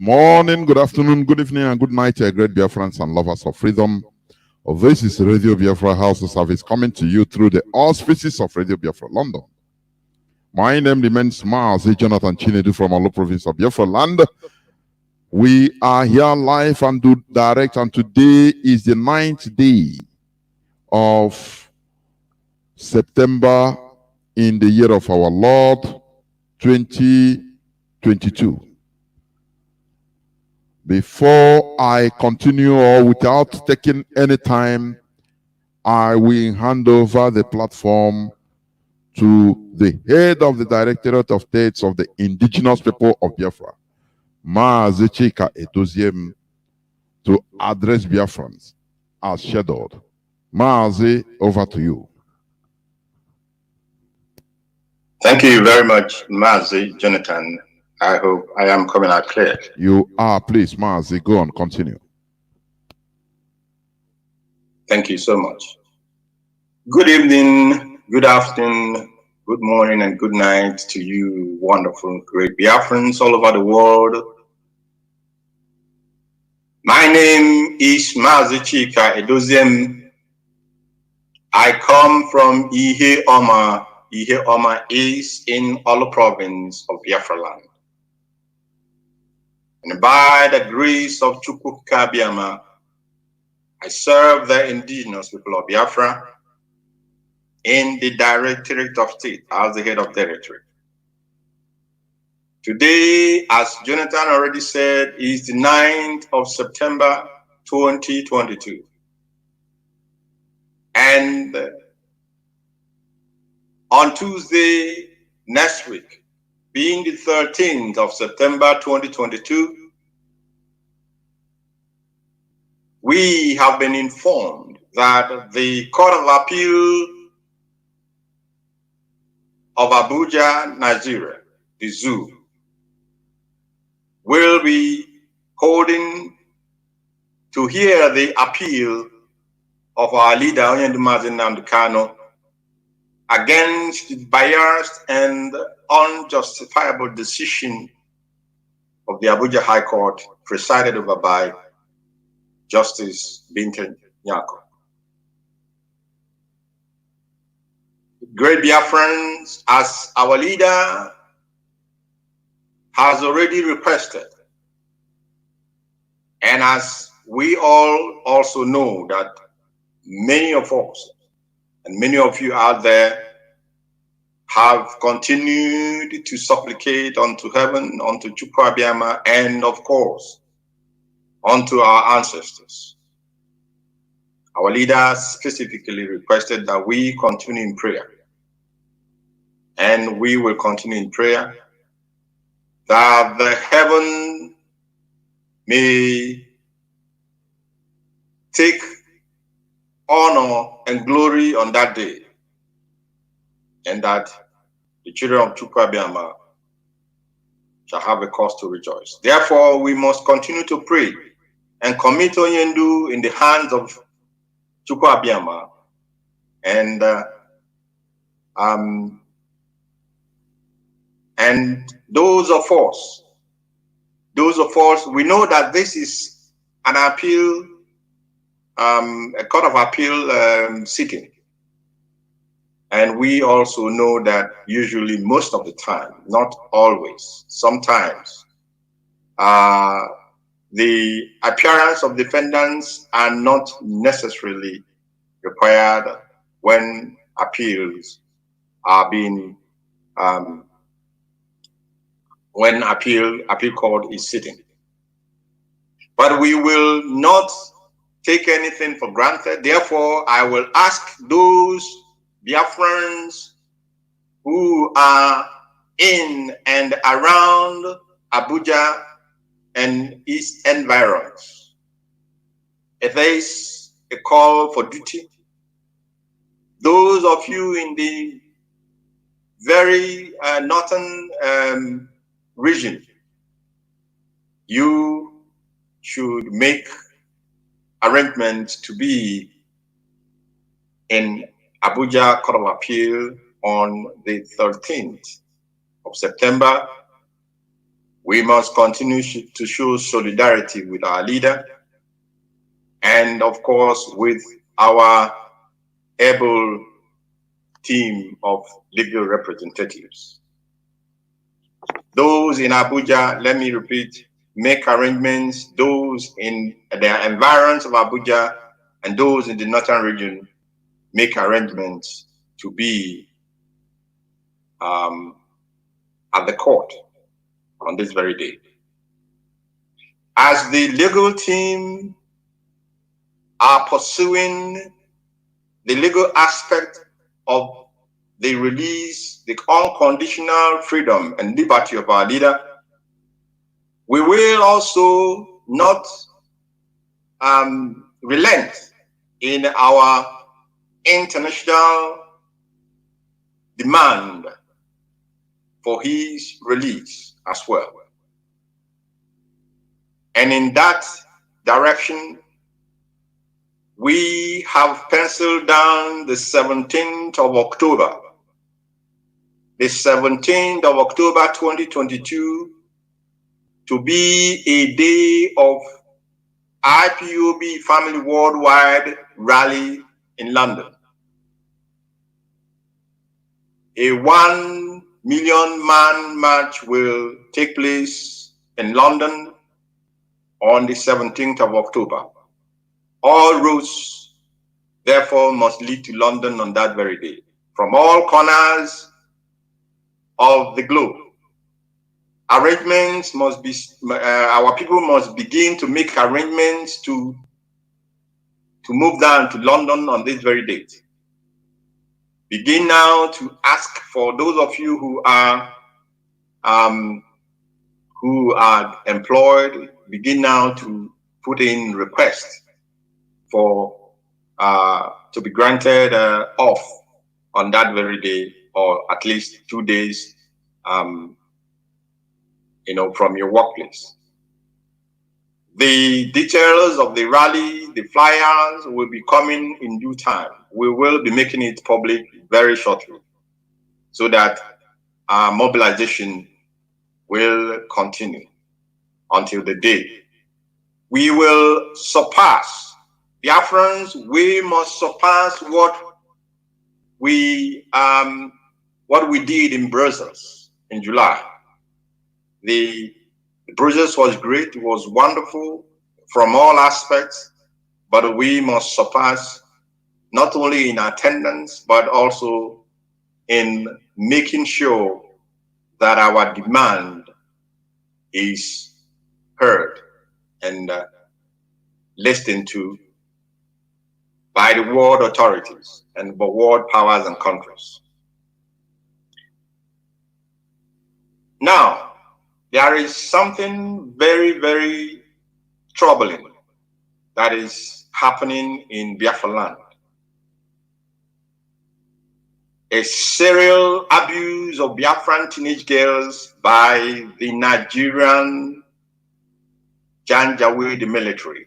morning, good afternoon, good evening, and good night, great Biafrans and lovers of freedom. This is Radio Biafra House of Service coming to you through the auspices of Radio Biafra London. My name remains Mazi Chika from Olo province of Biafra land. We are here live and do direct, and today is the 9th day of September in the year of our Lord 2022. Before I continue, or without taking any time, I will hand over the platform to the head of the Directorate of States of the Indigenous People of Biafra, Mazi Chika Edoziem, to address Biafrans as scheduled. Mazi, over to you. Thank you very much, Mazi, Jonathan. I hope I am coming out clear. You are, please, Mazi, go on, continue. Thank you so much. Good evening, good afternoon, good morning, and good night to you, wonderful, great Biafrans all over the world. My name is Mazi Chika Edoziem. I come from Ihe Oma. Ihe Oma is in Olo province of Biafra land. And by the grace of Chukwu Kabiama, I serve the indigenous people of Biafra in the Directorate of State as the head of territory. Today, as Jonathan already said, is the 9th of September 2022. And on Tuesday next week, being the 13th of September 2022, we have been informed that the Court of Appeal of Abuja, Nigeria, the zoo, will be holding to hear the appeal of our leader, Nnamdi Kanu, against the biased and unjustifiable decision of the Abuja High Court, presided over by Justice Binta Nyako. Great Biafrans, as our leader has already requested, and as we all also know that many of us and many of you out there have continued to supplicate unto heaven, unto Chukwu Abiyama, and of course, unto our ancestors. Our leaders specifically requested that we continue in prayer. And we will continue in prayer that the heaven may take honor and glory on that day, and that the children of Chukwu Abiyama shall have a cause to rejoice. Therefore, we must continue to pray and commit Onyendu in the hands of Chukwu Abiyama, and those of us, we know that this is an appeal, a court of appeal sitting. And we also know that usually, most of the time, not always, sometimes, the appearance of defendants are not necessarily required when appeals are being, when appeal court is sitting. But we will not take anything for granted. Therefore, I will ask those Biafrans who are in and around Abuja and its environs, if there is a call for duty, those of you in the very northern region, you should make arrangements to be in Abuja Court of Appeal on the 13th of September, We must continue to show solidarity with our leader and, of course, with our able team of legal representatives. Those in Abuja, let me repeat, make arrangements. Those in the environs of Abuja and those in the northern region make arrangements to be at the court on this very day. As the legal team are pursuing the legal aspect of the release, the unconditional freedom and liberty of our leader, we will also not relent in our international demand for his release as well. And in that direction, we have penciled down the 17th of October, the 17th of October 2022, to be a day of IPOB Family Worldwide Rally in London. A 1 million man march will take place in London on the 17th of October. All roads, therefore, must lead to London on that very day, from all corners of the globe. Arrangements must be, our people must begin to make arrangements to move down to London on this very date. Begin now to ask for those of you who are employed, begin now to put in requests for to be granted off on that very day, or at least 2 days, from your workplace. The details of the rally, the flyers, will be coming in due time. We will be making it public very shortly, so that our mobilization will continue until the day we will surpass. Biafrans, we must surpass what we did in Brussels in July. The Brussels was great, it was wonderful from all aspects, but we must surpass, not only in attendance, but also in making sure that our demand is heard and listened to by the world authorities and the world powers and countries. Now, there is something very, very troubling that is happening in Biafra land. A serial abuse of Biafran teenage girls by the Nigerian Janjaweed military.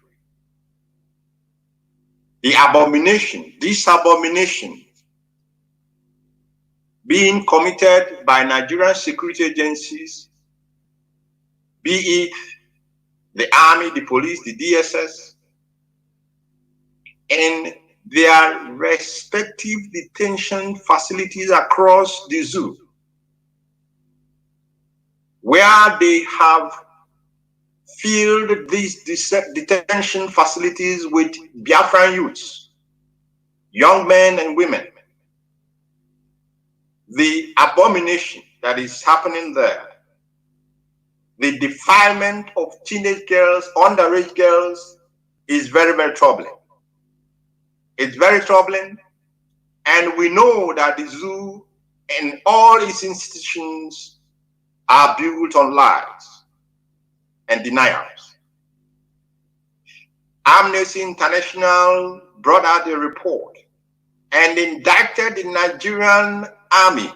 The abomination, this abomination being committed by Nigerian security agencies, be it the army, the police, the DSS, and their respective detention facilities across the zoo, where they have filled these detention facilities with Biafran youths, young men and women. The abomination that is happening there, the defilement of teenage girls, underage girls, is very, very troubling. It's very troubling, and we know that the zoo and all its institutions are built on lies and denials. Amnesty International brought out a report and indicted the Nigerian army,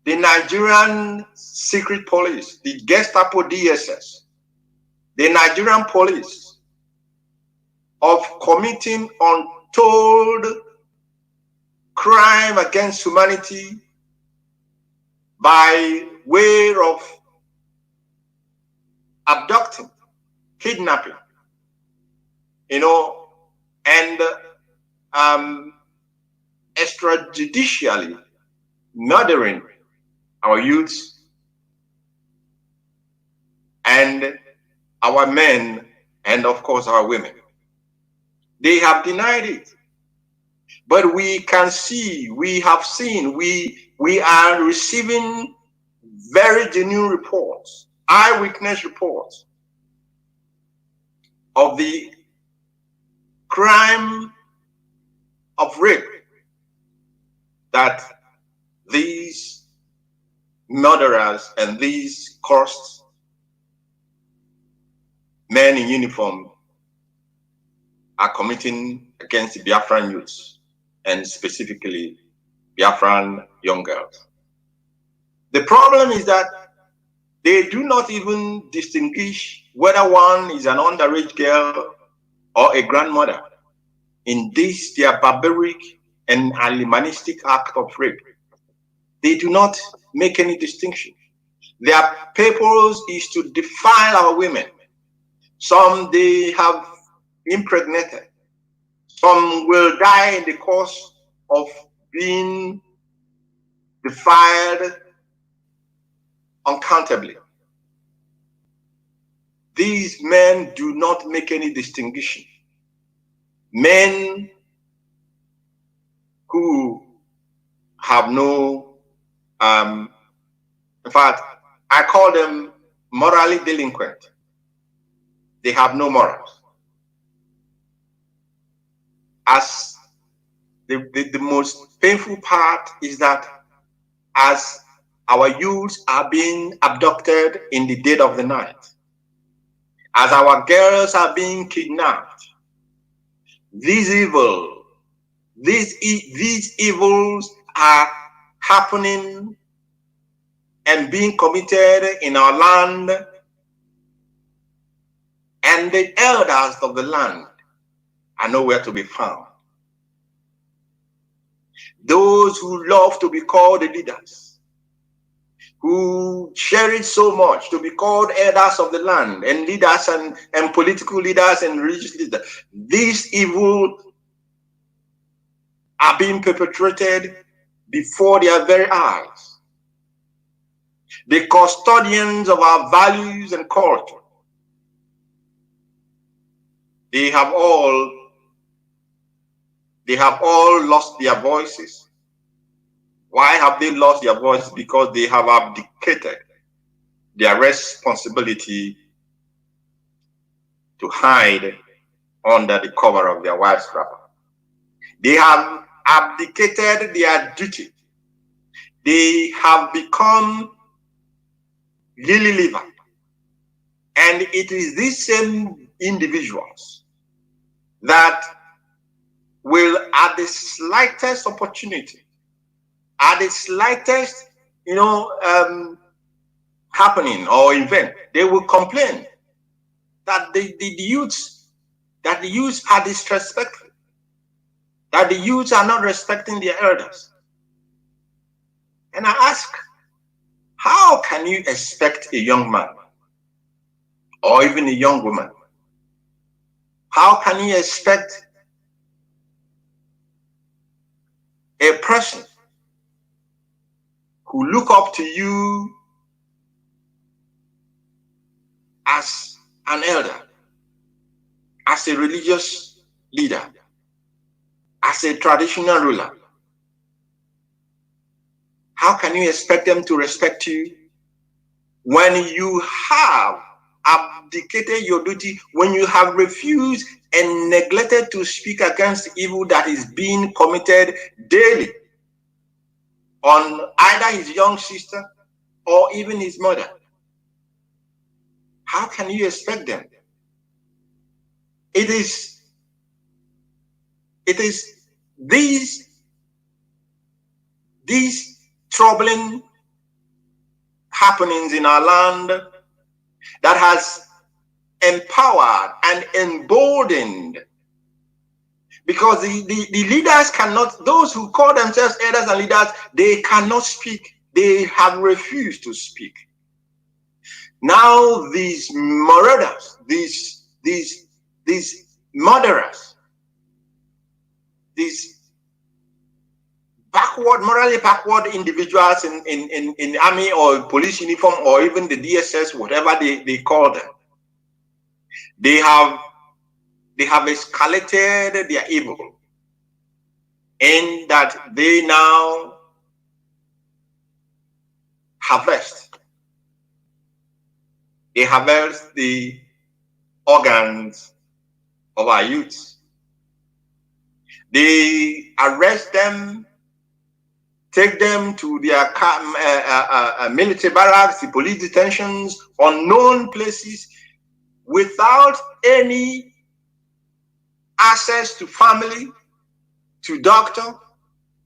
the Nigerian secret police, the Gestapo DSS, the Nigerian police, of committing untold crime against humanity by way of abducting, kidnapping, you know, and extrajudicially murdering our youths and our men, and of course our women. They have denied it. But we can see, we have seen, we are receiving very genuine reports, eyewitness reports of the crime of rape that these murderers and these cursed men in uniform are committing against the Biafran youths, and specifically Biafran young girls. The problem is that they do not even distinguish whether one is an underage girl or a grandmother in this their barbaric and animalistic act of rape. They do not make any distinction. Their purpose is to defile our women. Some they have impregnated. Some will die in the course of being defiled uncountably. These men do not make any distinction. Men who have no, in fact, I call them morally delinquent. They have no morals. As the most painful part is that as our youths are being abducted in the dead of the night, as our girls are being kidnapped, these evils are happening and being committed in our land, and the elders of the land are nowhere to be found. Those who love to be called the leaders, who cherish so much to be called elders of the land and leaders and political leaders and religious leaders, these evil are being perpetrated before their very eyes. The custodians of our values and culture, they have all lost their voices. Why have they lost their voices? Because they have abdicated their responsibility to hide under the cover of their wife's wrapper. They have abdicated their duty. They have become lily liver. And it is these same individuals that will, at the slightest opportunity, at the slightest, happening or event, they will complain that the youths are disrespectful, that the youths are not respecting their elders. And I ask, how can you expect a young man or even a young woman? How can you expect a person who look up to you as an elder, as a religious leader, as a traditional ruler? How can you expect them to respect you when you have abdicated your duty, when you have refused and neglected to speak against evil that is being committed daily on either his young sister or even his mother? How can you expect them? It is these troubling happenings in our land that has empowered and emboldened, because the leaders cannot, those who call themselves elders and leaders, they cannot speak. They have refused to speak. Now these marauders, these murderers, these morally backward individuals in army or police uniform or even the DSS, whatever they call them, they have escalated their evil in that they now harvest. They harvest the organs of our youths. They arrest them, take them to their military barracks, the police detentions, unknown places, without any access to family, to doctor,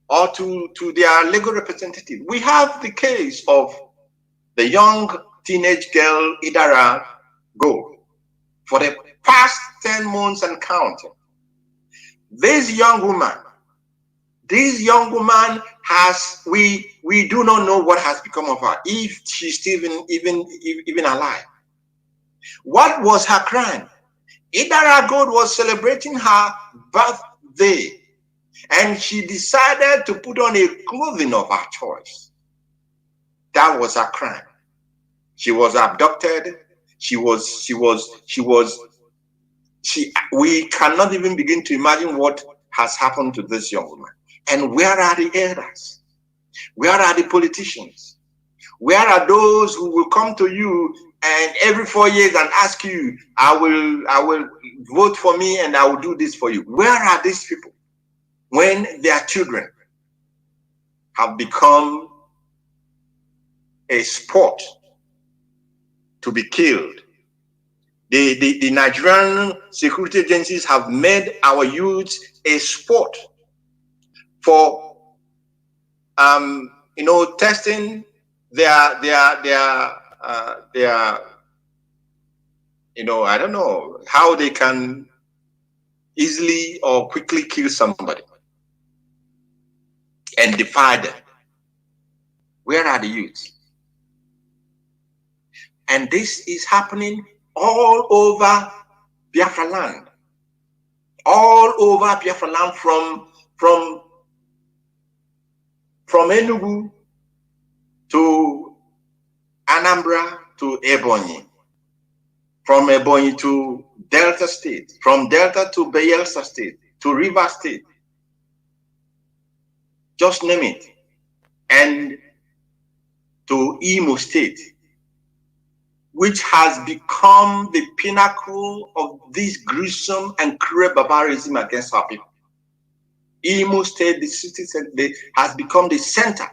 or to their legal representative. We have the case of the young teenage girl, Idara Go, for the past 10 months and counting. This young woman has, we do not know what has become of her, if she's still even alive. What was her crime? Idara Gold was celebrating her birthday, and she decided to put on a clothing of her choice. That was her crime. She was abducted. We cannot even begin to imagine what has happened to this young woman. And where are the elders? Where are the politicians? Where are those who will come to you and every 4 years and ask you, I will vote for me and I will do this for you? Where are these people when their children have become a sport to be killed? The Nigerian security agencies have made our youths a sport for testing their I don't know how they can easily or quickly kill somebody and defy them. Where are the youths? And this is happening all over Biafra land. All over Biafra land, from Enugu to Anambra to Ebonyi, from Ebonyi to Delta State, from Delta to Bayelsa State, to River State, just name it, and to Imo State, which has become the pinnacle of this gruesome and cruel barbarism against our people. Imo State, the city, has become the center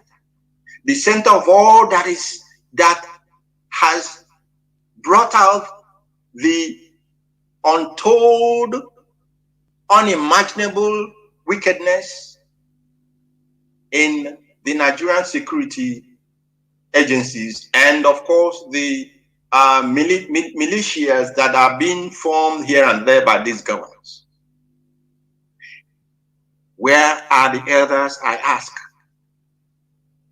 of all that has brought out the untold, unimaginable wickedness in the Nigerian security agencies, and of course the militias that are being formed here and there by these governments. Where are the elders, I ask?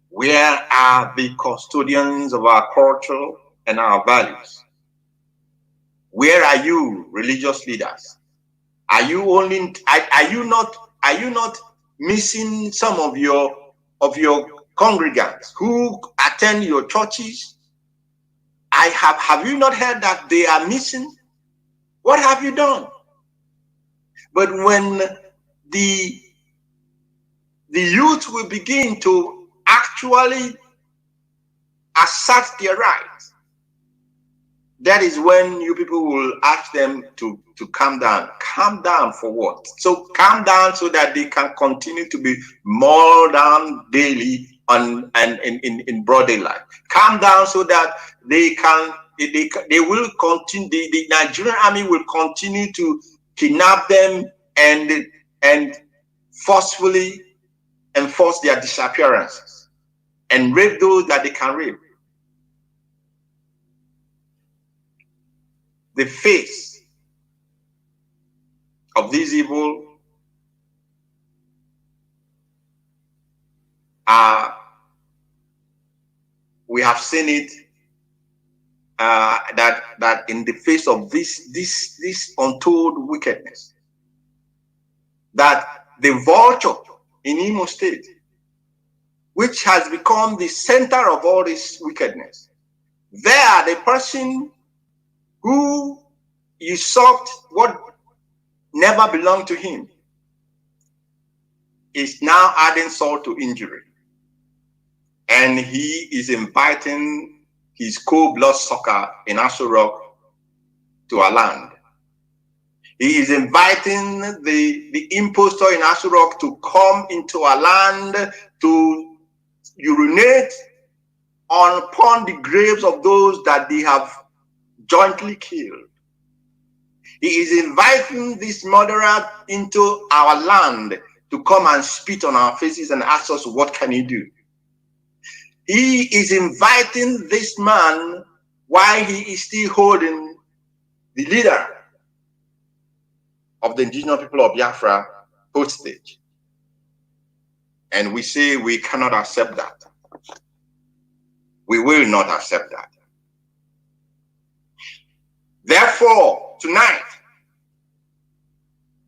Where are the custodians of our culture and our values? Where are you, religious leaders? Are you not missing some of your congregants who attend your churches? Have you not heard that they are missing? What have you done? But when the youth will begin to actually assert their rights, that is when you people will ask them to calm down. Calm down for what? So calm down so that they can continue to be mauled down daily in broad daylight. Calm down so that they will continue. The Nigerian army will continue to kidnap them and forcefully enforce their disappearances and rape those that they can rape. The face of this evil we have seen it, that in the face of this untold wickedness, that the vulture in Imo State, which has become the center of all this wickedness, there the person who usurped what never belonged to him is now adding salt to injury. And he is inviting his co-blood sucker in Aso Rock to our land. He is inviting the impostor in Aso Rock to come into our land to urinate upon the graves of those that they have jointly killed. He is inviting this murderer into our land to come and spit on our faces and ask us, what can he do? He is inviting this man while he is still holding the leader of the indigenous people of Biafra hostage. And we say we cannot accept that. We will not accept that. Therefore, tonight,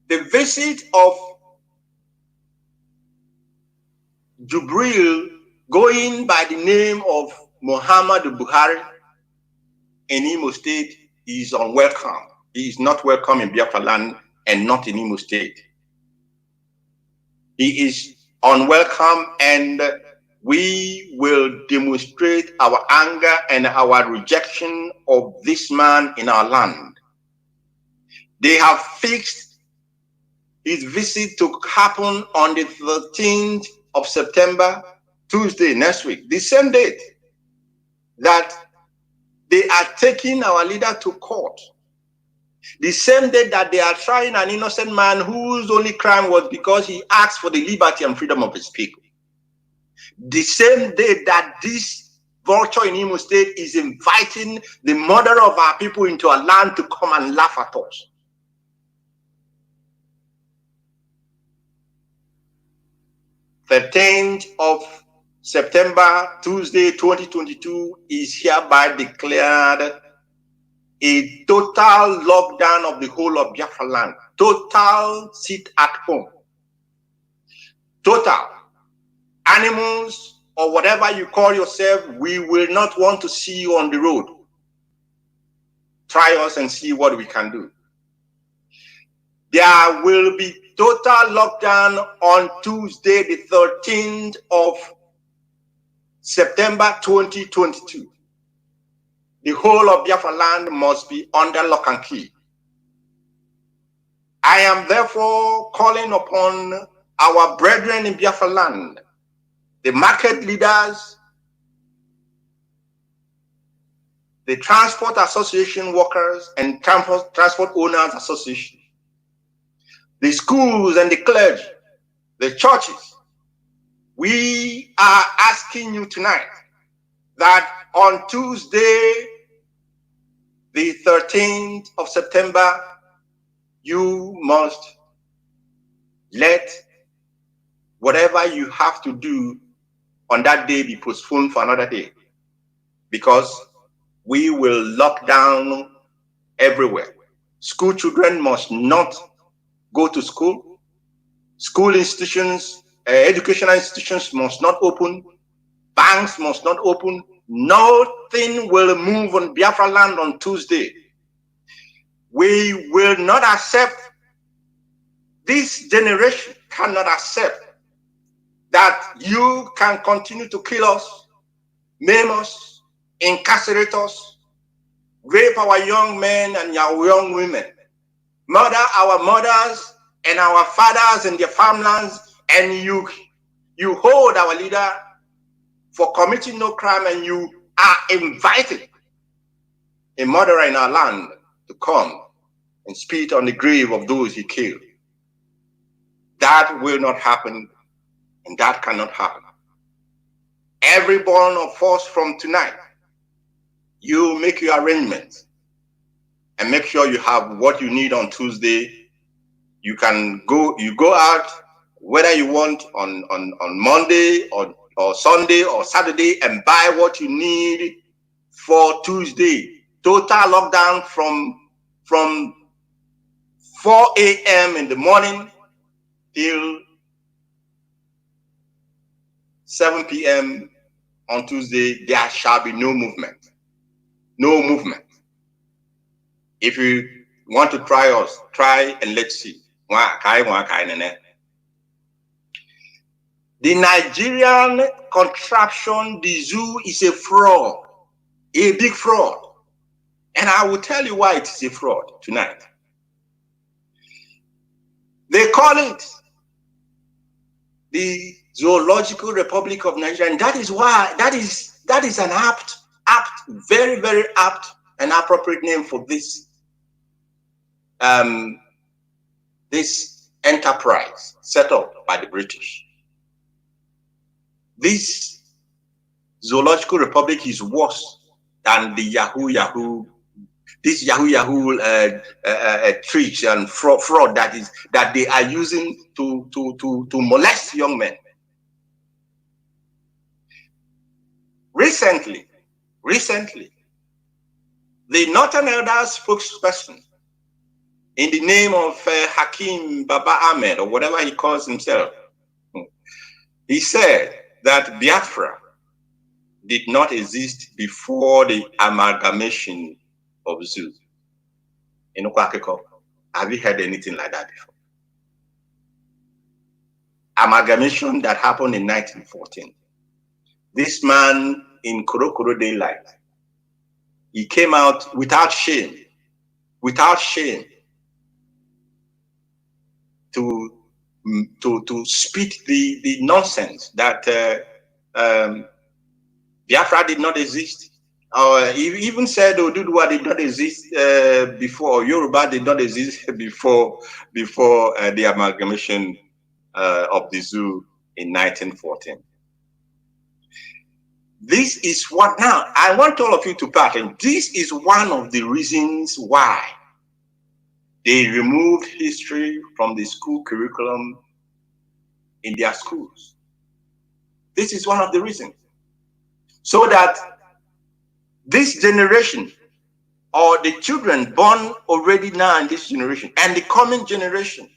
the visit of Jubril, going by the name of Muhammadu Buhari in Imo State, is unwelcome. He is not welcome in Biafra land and not in Imo State. He is unwelcome, and we will demonstrate our anger and our rejection of this man in our land. They have fixed his visit to happen on the 13th of September, Tuesday, next week, the same date that they are taking our leader to court. The same day that they are trying an innocent man whose only crime was because he asked for the liberty and freedom of his people. The same day that this vulture in Imo State is inviting the murder of our people into our land to come and laugh at us. The 13th of September, Tuesday, 2022 is hereby declared a total lockdown of the whole of Biafra land. Total sit at home. Total. Animals or whatever you call yourself, we will not want to see you on the road. Try us and see what we can do. There will be total lockdown on Tuesday, the 13th of September 2022. The whole of Biafra land must be under lock and key. I am therefore calling upon our brethren in Biafra land, the market leaders, the transport association workers and transport owners association, the schools and the clergy, the churches. We are asking you tonight that on Tuesday, the 13th of September, you must let whatever you have to do on that day be postponed for another day, because we will lock down everywhere. School children must not go to school. School institutions, educational institutions must not open. Banks must not open. Nothing will move on Biafra land on Tuesday. We will not accept, this generation cannot accept that you can continue to kill us, maim us, incarcerate us, rape our young men and our young women, murder our mothers and our fathers and their farmlands, and you hold our leader for committing no crime, and you are inviting a murderer in our land to come and spit on the grave of those he killed. That will not happen, and that cannot happen. Every one of us from tonight, you make your arrangements and make sure you have what you need on Tuesday. You go out, whether you want on Monday or Sunday or Saturday, and buy what you need for Tuesday. total lockdown from 4 a.m. in the morning till 7 p.m. on Tuesday. There shall be no movement. No movement. If you want to try us, try and let's see. The Nigerian contraption, the zoo, is a fraud, a big fraud. And I will tell you why it is a fraud tonight. They call it the Zoological Republic of Nigeria, and that is why that is an apt, very, very apt and appropriate name for this this enterprise set up by the British. This Zoological Republic is worse than the Yahoo tricks and fraud that they are using to molest young men. Recently, the Northern Elders spokesperson, in the name of Hakim Baba Ahmed, or whatever he calls himself, he said that Biafra did not exist before the amalgamation of zoo. In Okwakeko, have you heard anything like that before? Amalgamation that happened in 1914. This man in Korokoro daylight, he came out without shame to spit the nonsense that Biafra did not exist. He even said Oduduwa did not exist before, Yoruba did not exist before the amalgamation of the zoo in 1914. This is what now I want all of you to pattern. This is one of the reasons why they removed history from the school curriculum in their schools. This is one of the reasons. So that this generation, or the children born already now in this generation, and the coming generations,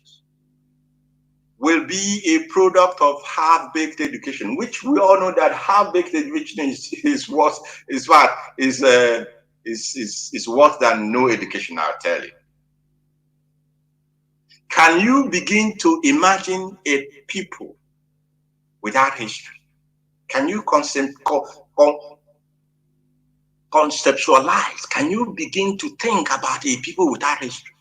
will be a product of half-baked education, which we all know that half-baked education is worse than no education, I'll tell you. Can you begin to imagine a people without history? Can you conceptualize? Can you begin to think about a people without history?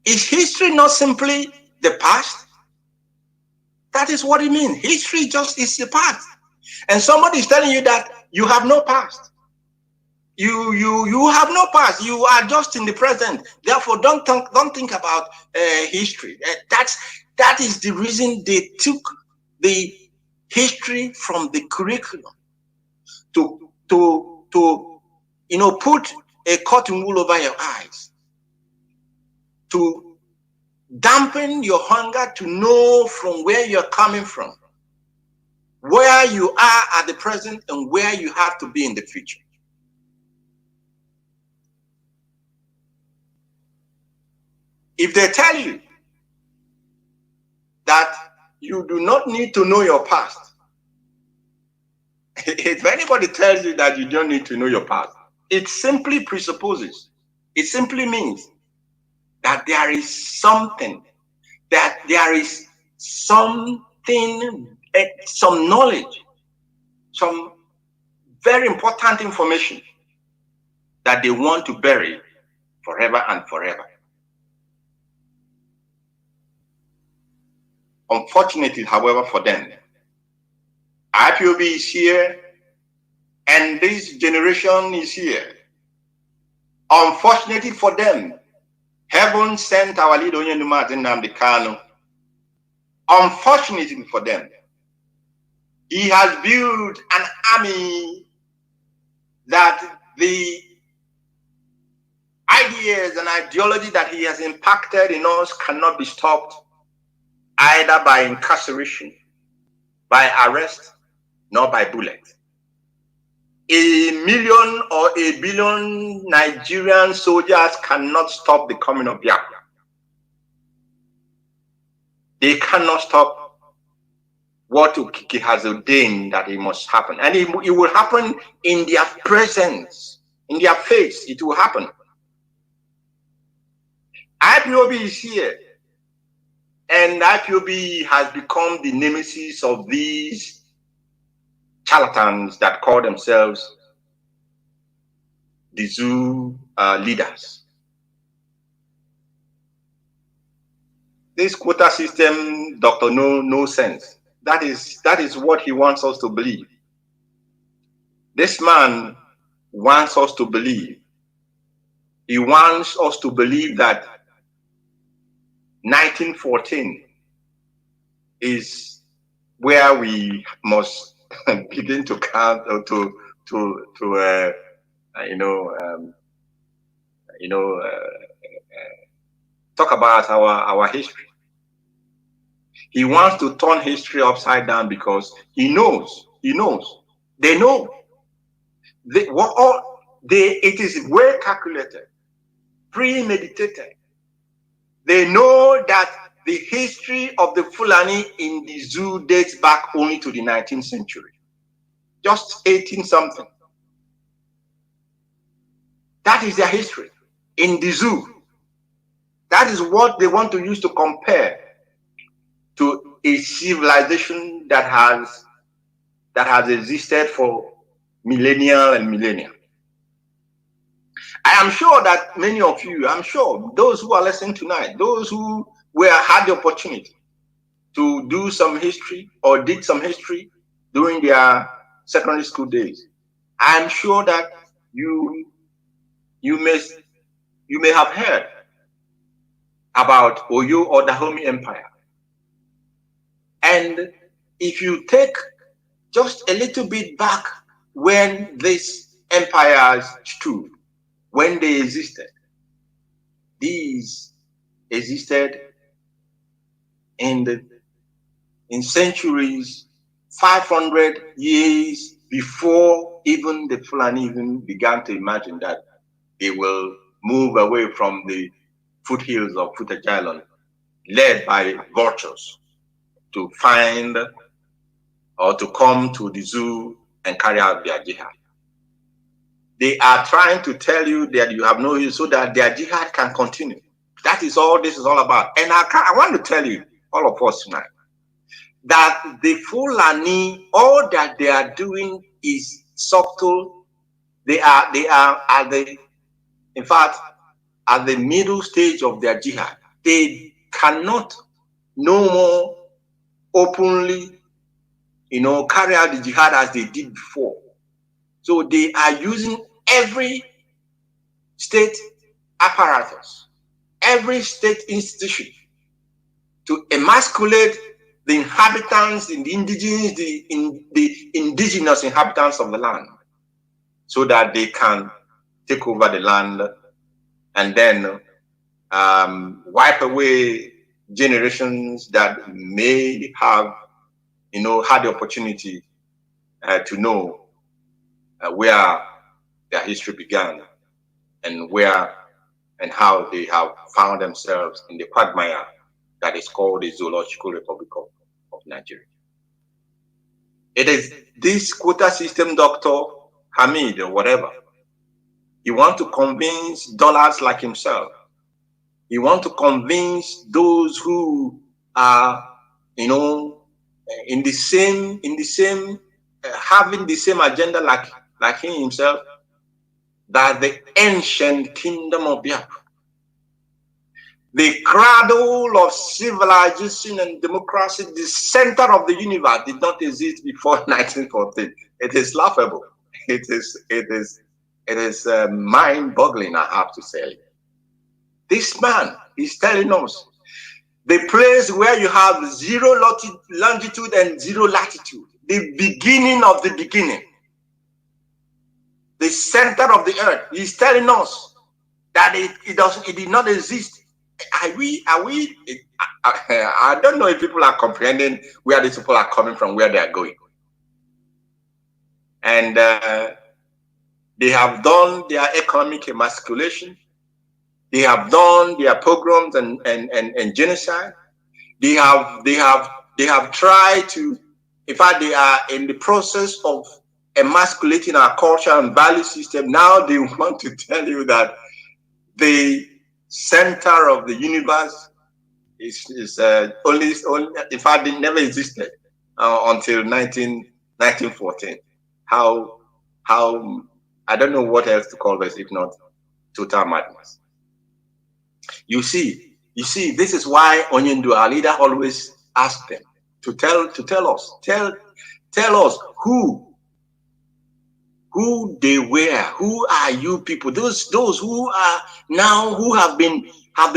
Is history not simply the past? That is what it means. History just is the past. And somebody is telling you that you have no past. You have no past. You are just in the present. Therefore, don't think about history. That is the reason they took the history from the curriculum to put a cotton wool over your eyes, to dampen your hunger to know from where you're coming from, where you are at the present and where you have to be in the future. If they tell you that you do not need to know your past, if anybody tells you that you don't need to know your past, it simply presupposes, it simply means that there is something, some knowledge, some very important information that they want to bury forever and forever. Unfortunately, however, for them, IPOB is here and this generation is here. Unfortunately for them, heaven sent our leader Nnamdi Kanu. Unfortunately for them, he has built an army that the ideas and ideology that he has impacted in us cannot be stopped either by incarceration, by arrest, nor by bullet. A million or a billion Nigerian soldiers cannot stop the coming of Biafra. They cannot stop what Okike has ordained that it must happen. And it will happen in their presence, in their face. It will happen. IPOB is here. And IPOB has become the nemesis of these charlatans that call themselves the zoo leaders. This quota system, Dr. No sense. That is what he wants us to believe. This man wants us to believe. He wants us to believe that 1914 is where we must begin to count or talk about our history. He wants to turn history upside down because he knows. They know. It is well calculated, premeditated. They know that the history of the Fulani in the zoo dates back only to the 19th century. Just 18 something. That is their history in the zoo. That is what they want to use to compare to a civilization that has existed for millennia and millennia. I am sure that many of you, I'm sure those who are listening tonight, those who had the opportunity to do some history or did some history during their secondary school days, I'm sure that you may have heard about Oyo or Dahomey Empire. And if you take just a little bit back when these empires stood, when they existed, these existed in centuries, 500 years before even the Fulani even began to imagine that they will move away from the foothills of Footage Island, led by vultures, to find or to come to the zoo and carry out their jihad. They are trying to tell you that you have no use so that their jihad can continue. That is all this is all about. And I want to tell you, all of us tonight, that the Fulani, all that they are doing is subtle. They are in fact, at the middle stage of their jihad. They cannot no more openly, carry out the jihad as they did before. So they are using every state apparatus, every state institution to emasculate the inhabitants, the indigenous inhabitants of the land, so that they can take over the land and then wipe away generations that may have, had the opportunity to know where their history began and where and how they have found themselves in the quagmire that is called the Zoological Republic of Nigeria. It is this quota system, Dr. Hamid or whatever. He wants to convince dollars like himself. He wants to convince those who are, in the same, having the same agenda like him himself, that the ancient kingdom of Biafra, the cradle of civilization and democracy, the center of the universe, did not exist before 1914. It is laughable. It is mind-boggling, I have to say. This man is telling us the place where you have 0 longitude and 0 latitude, the beginning of the beginning, the center of the earth. He's telling us that it did not exist. I don't know if people are comprehending where these people are coming from, where they are going. And They have done their economic emasculation. They have done their pogroms and genocide. They have tried to, in fact, they are in the process of emasculating our culture and value system. Now they want to tell you that the center of the universe is only, in fact, it never existed until 1914. How I don't know what else to call this if not total madness. You see, this is why Onyendu, our leader, always asked them to tell us who they were, who are you people? Those who are now, who have been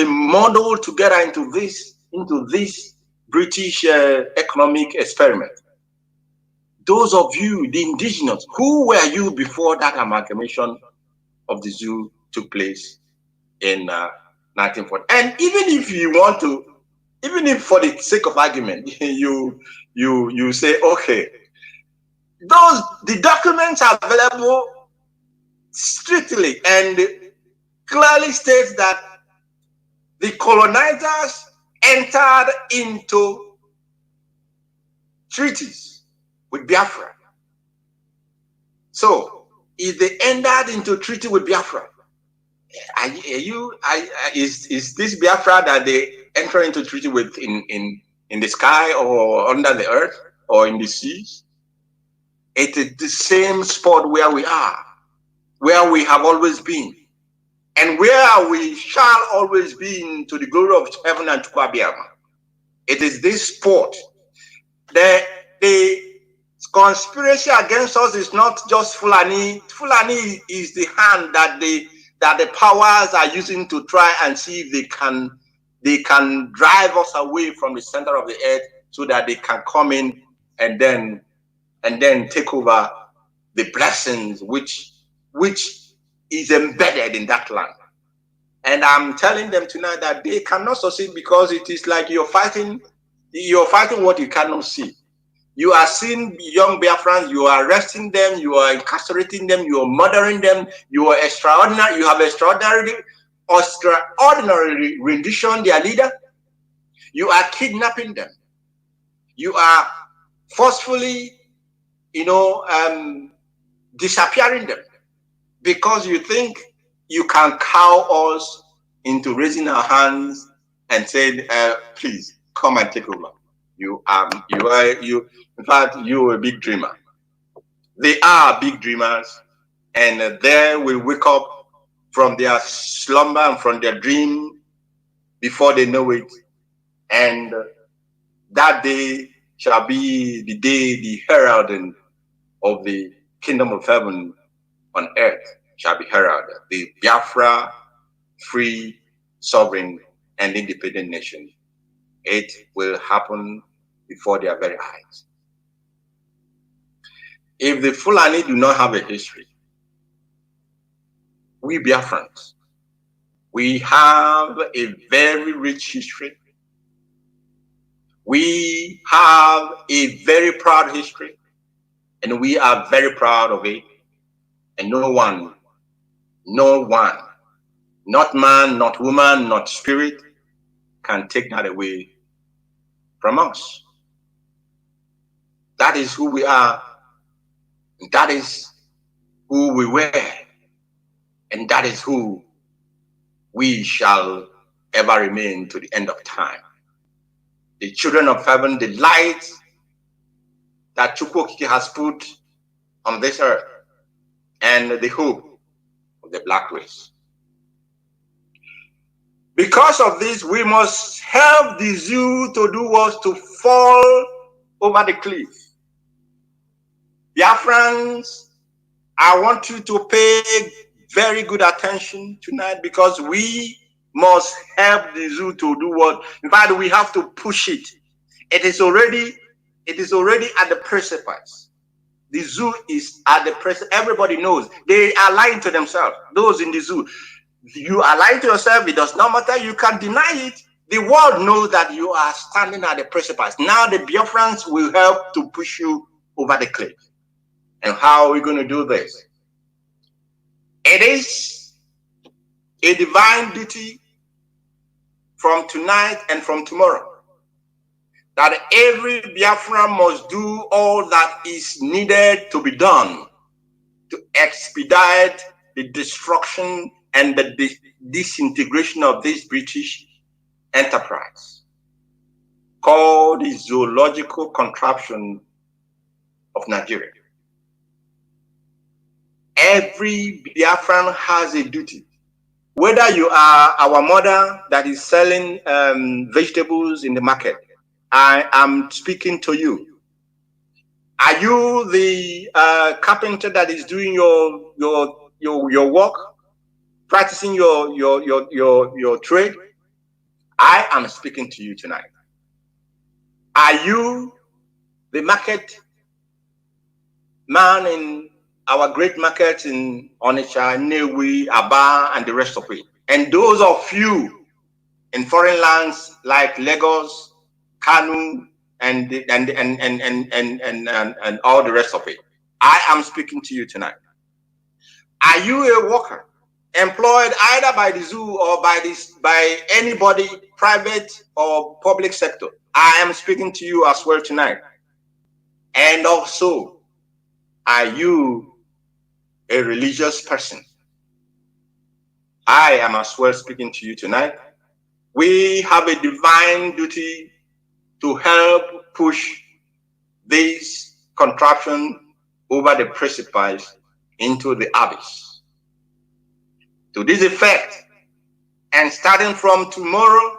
modeled to get into this British economic experiment. Those of you, the indigenous, who were you before that amalgamation of the zoo took place in 1940? And even if you want to, even if for the sake of argument, you say, okay, the documents are available strictly and clearly states that the colonizers entered into treaties with Biafra. So, if they entered into treaty with Biafra, is this Biafra that they enter into treaty with in the sky or under the earth or in the seas? It is the same spot where we are, where we have always been, and where we shall always be to the glory of heaven and to Biafra. It is this spot. The conspiracy against us is not just Fulani. Fulani is the hand that the powers are using to try and see if they can drive us away from the center of the earth so that they can come in and then take over the blessings which is embedded in that land. And I'm telling them tonight that they cannot succeed because it is like you're fighting what you cannot see. You are seeing young Biafrans, you are arresting them, you are incarcerating them, you are murdering them, you have extraordinary rendition their leader. You are kidnapping them. You are forcefully, disappearing them because you think you can cow us into raising our hands and saying, please come and take over. In fact, you're a big dreamer. They are big dreamers, and they will wake up from their slumber and from their dream before they know it. And that day shall be the day the heralding of the kingdom of heaven on earth shall be heralded. The Biafra, free, sovereign, and independent nation. It will happen before their very eyes. If the Fulani do not have a history, we Biafrans, we have a very rich history. We have a very proud history, and we are very proud of it. And no one, not man, not woman, not spirit, can take that away from us. That is who we are, and that is who we were, and that is who we shall ever remain to the end of time. The children of heaven, the light that Chukwokike has put on this earth, and the hope of the black race. Because of this, we must help the zoo to do what? To fall over the cliff. Biafrans, I want you to pay very good attention tonight because we must help the zoo to do what? In fact, we have to push it. It is already at the precipice. The zoo is at the precipice. Everybody knows. They are lying to themselves. Those in the zoo. You are lying to yourself. It does not matter. You can deny it. The world knows that you are standing at the precipice. Now the Biafrans will help to push you over the cliff. And how are we going to do this? It is a divine duty from tonight and from tomorrow that every Biafran must do all that is needed to be done to expedite the destruction and the disintegration of this British enterprise called the zoological contraption of Nigeria. Every Biafran has a duty. Whether you are our mother that is selling vegetables in the market, I am speaking to you. Are you the carpenter that is doing your work, practicing your trade? I am speaking to you tonight. Are you the market man in our great markets in Onitsha, Nnewi, Aba, and the rest of it? And those of you in foreign lands like Lagos, Kanu, and all the rest of it. I am speaking to you tonight. Are you a worker employed either by the zoo or by anybody, private or public sector? I am speaking to you as well tonight. And also, are you a religious person? I am as well speaking to you tonight. We have a divine duty to help push this contraption over the precipice into the abyss. To this effect, and starting from tomorrow,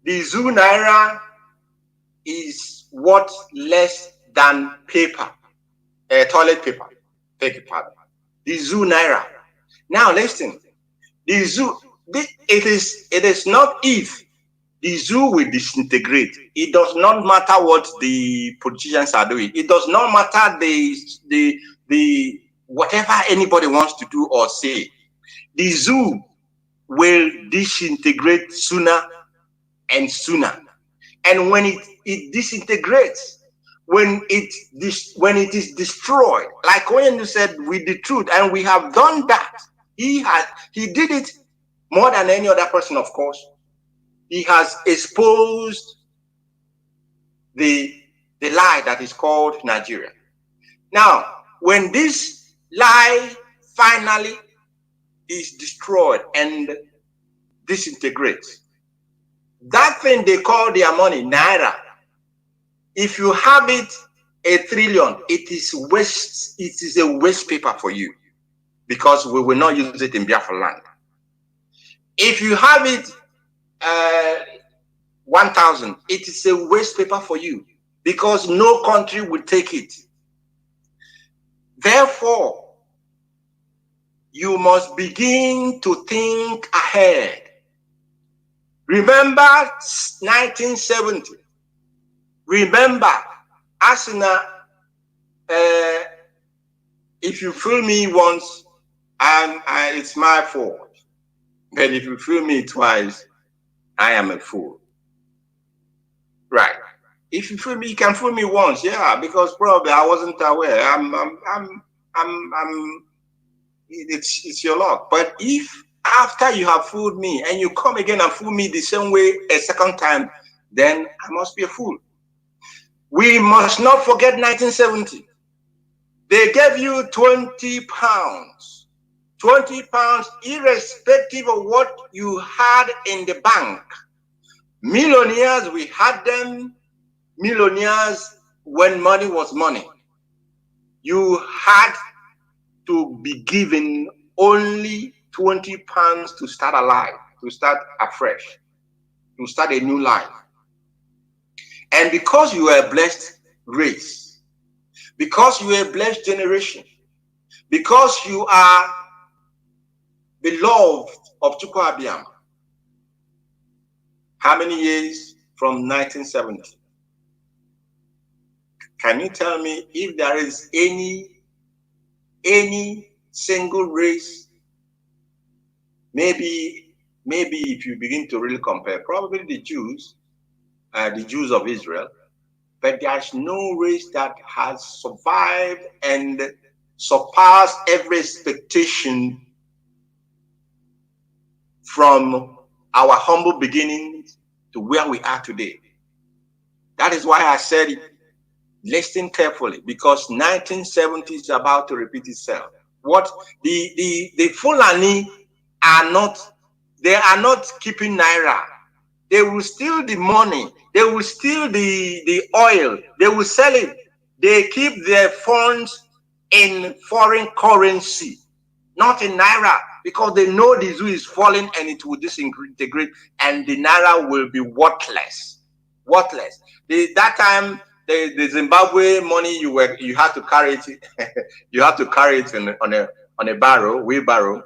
the zoo naira is worth less than paper, toilet paper. Take it pardon. The zoo naira. Now listen, the zoo. It is not if the zoo will disintegrate. It does not matter what the politicians are doing. It does not matter the whatever anybody wants to do or say. The zoo will disintegrate sooner and sooner. And when it disintegrates, when it is destroyed, like when you said with the truth, and we have done that. He did it more than any other person, of course. He has exposed the lie that is called Nigeria. Now, when this lie finally is destroyed and disintegrates, that thing they call their money, naira, if you have it 1 trillion, it is waste. It is a waste paper for you, because we will not use it in Biafra land. If you have it 1,000, it is a waste paper for you, because no country will take it. Therefore, you must begin to think ahead. Remember 1970. Remember, Asuna, if you fool me once, it's my fault. But if you fool me twice, I am a fool. Right. If you fool me, you can fool me once, yeah, because probably I wasn't aware. It's your luck. But if after you have fooled me and you come again and fool me the same way a second time, then I must be a fool. We must not forget 1970. They gave you 20 pounds. 20 pounds, irrespective of what you had in the bank. Millionaires, we had them. Millionaires when money was money. You had to be given only 20 pounds to start alive, to start afresh, to start a new life. And because you are a blessed race, because you are a blessed generation, because you are beloved of Chukwu Abiyam, how many years from 1970? Can you tell me if there is any single race? Maybe if you begin to really compare, probably the Jews of Israel, but there's no race that has survived and surpassed every expectation from our humble beginnings to where we are today. That is why I said it. Listen carefully, because 1970 is about to repeat itself. What the Fulani are not, they are not keeping naira. They will steal the money. They will steal the oil. They will sell it. They keep their funds in foreign currency, not in naira, because they know the zoo is falling and it will disintegrate, and the naira will be worthless. Worthless. That time, the Zimbabwe money you had to carry it. You had to carry it on a wheelbarrow,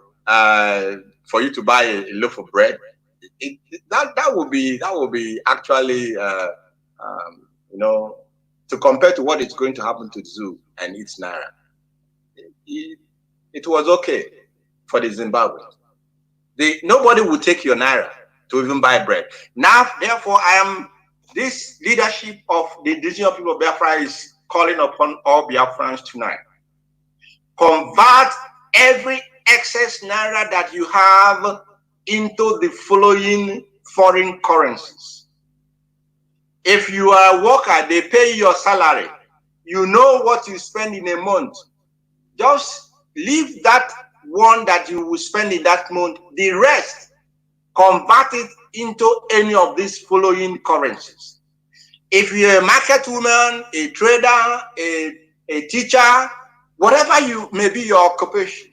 for you to buy a loaf of bread. That would be actually you know, to compare to what is going to happen to the zoo and its naira. It was okay for the Zimbabweans. Nobody would take your naira to even buy bread. Now, therefore, this leadership of the indigenous people of Biafra is calling upon all Biafrans tonight. Convert every excess naira that you have into the following foreign currencies. If you are a worker, they pay your salary. You know what you spend in a month. Just leave that one that you will spend in that month. The rest, convert it into any of these following currencies. If you're a market woman, a trader, a teacher, whatever you may be your occupation,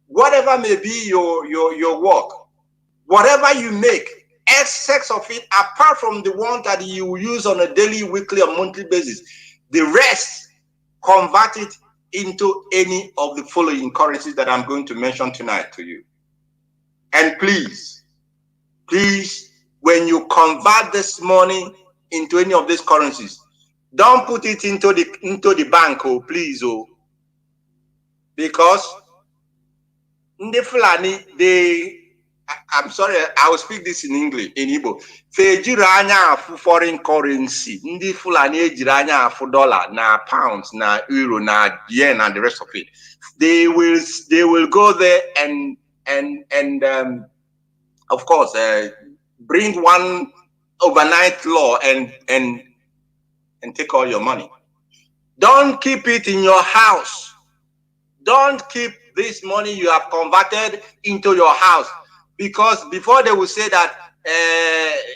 whatever may be your work, whatever you make, excess of it, apart from the one that you will use on a daily, weekly, or monthly basis, the rest, convert it into any of the following currencies that I'm going to mention tonight to you. And please, when you convert this money into any of these currencies, don't put it into the bank, please, because the Fulani, I'm sorry, I will speak this in English, in Igbo. Fejiranya for foreign currency. Ndi Fulani ejiranya for dollar, na pounds, na euro, na yen, and the rest of it. They will go there and of course bring one overnight law and take all your money. Don't keep it in your house. Don't keep this money you have converted into your house. Because before they will say that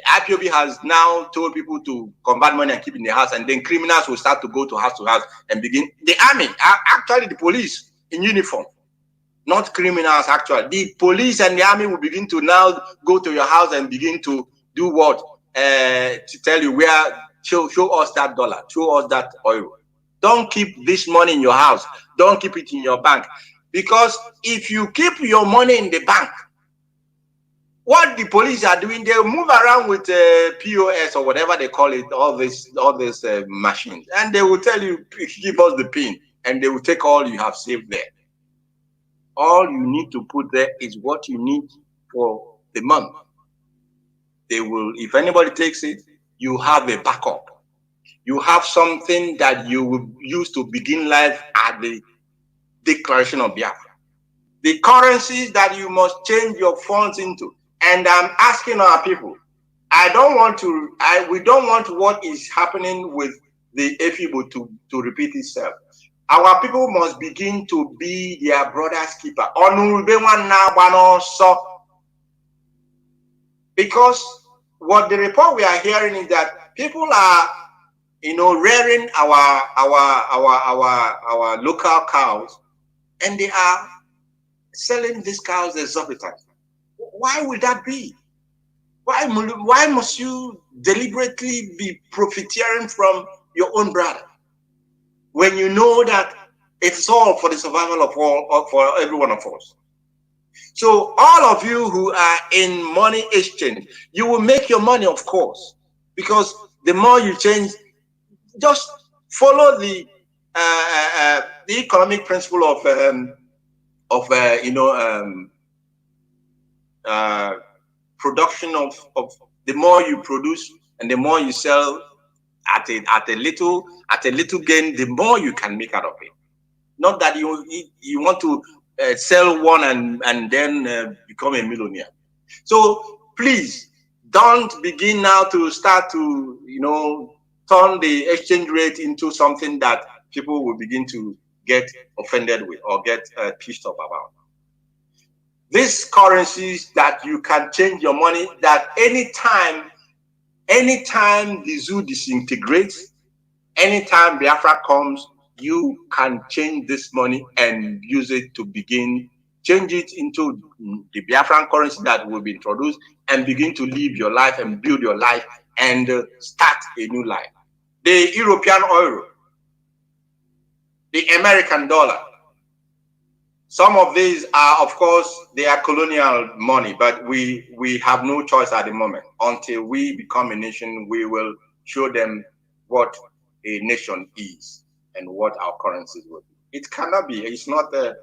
IPOB has now told people to convert money and keep in the house, and then criminals will start to go to house and begin. The army, actually the police in uniform, not criminals actually. The police and the army will begin to now go to your house and begin to do what? To tell you where, show us that dollar, show us that oil. Don't keep this money in your house. Don't keep it in your bank. Because if you keep your money in the bank, what the police are doing, they move around with POS or whatever they call it, all these machines, and they will tell you, give us the PIN, and they will take all you have saved there. All you need to put there is what you need for the month. They will, if anybody takes it, you have a backup. You have something that you will use to begin life at the declaration of Biafra. The currencies that you must change your funds into. And I'm asking our people, we don't want what is happening with the Efibo to repeat itself. Our people must begin to be their brother's keeper. Because what the report we are hearing is that people are, rearing our local cows, and they are selling these cows exorbitant. Why would that be? Why must you deliberately be profiteering from your own brother when you know that it's all for the survival of for every one of us? So all of you who are in money exchange, you will make your money, of course, because the more you change, just follow the economic principle of production of the more you produce and the more you sell at a little gain, the more you can make out of it. Not that you want to sell one and then become a millionaire. So please don't begin now to start to, you know, turn the exchange rate into something that people will begin to get offended with or get pissed off about. These currencies that you can change your money, that anytime the zoo disintegrates, anytime Biafra comes, you can change this money and use it to begin, change it into the Biafran currency that will be introduced and begin to live your life and build your life and start a new life. The European euro, the American dollar, some of these are, of course, they are colonial money, but we have no choice at the moment. Until we become a nation, we will show them what a nation is and what our currencies will be. It cannot be. It's not. They